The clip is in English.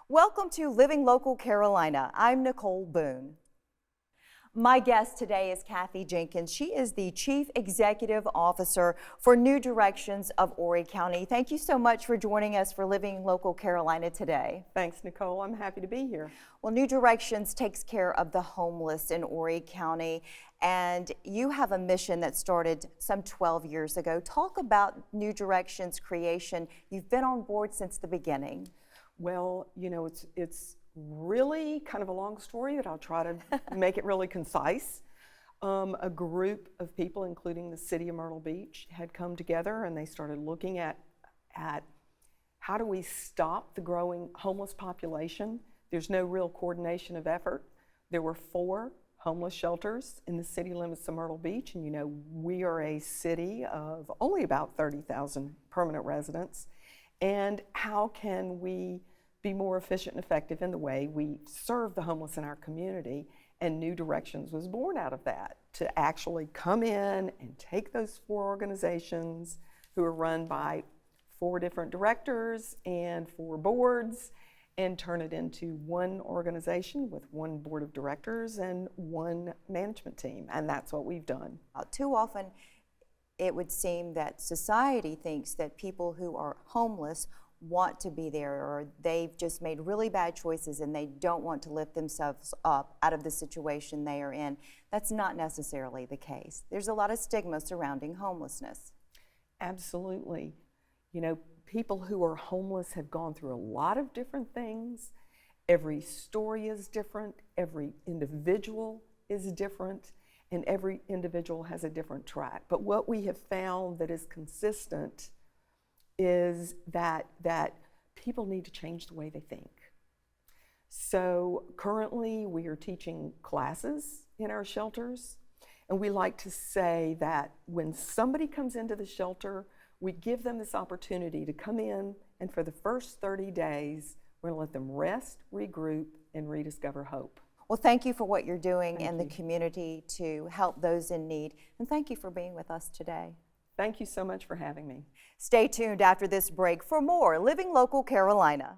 Welcome to Living Local Carolina. I'm Nicole Boone. My guest today is Kathy Jenkins. She is the Chief Executive Officer for New Directions of Horry County. Thank you so much for joining us for Living Local Carolina today. Thanks, Nicole. I'm happy to be here. Well, New Directions takes care of the homeless in Horry County, and you have a mission that started some 12 years ago. Talk about New Directions creation. You've been on board since the beginning. Well, you know, it's really kind of a long story that I'll try to make it really concise. A group of people, including the city of Myrtle Beach, had come together and they started looking at how do we stop the growing homeless population. There's no real coordination of effort. There were 4 homeless shelters in the city limits of Myrtle Beach, and you know, we are a city of only about 30,000 permanent residents. And how can we be more efficient and effective in the way we serve the homeless in our community? And New Directions was born out of that, to actually come in and take those 4 organizations who are run by 4 different directors and 4 boards and turn it into one organization with 1 board of directors and 1 management team. And that's what we've done. Too often, it would seem that society thinks that people who are homeless want to be there, or they've just made really bad choices and they don't want to lift themselves up out of the situation they are in. That's not necessarily the case. There's a lot of stigma surrounding homelessness. Absolutely. You know, people who are homeless have gone through a lot of different things. Every story is different. Every individual is different. And every individual has a different track. But what we have found that is consistent is that people need to change the way they think. So currently we are teaching classes in our shelters, and we like to say that when somebody comes into the shelter, we give them this opportunity to come in, and for the first 30 days, we're going to let them rest, regroup, and rediscover hope. Well, thank you for what you're doing in the community to help those in need, and thank you for being with us today. Thank you so much for having me. Stay tuned after this break for more Living Local Carolina.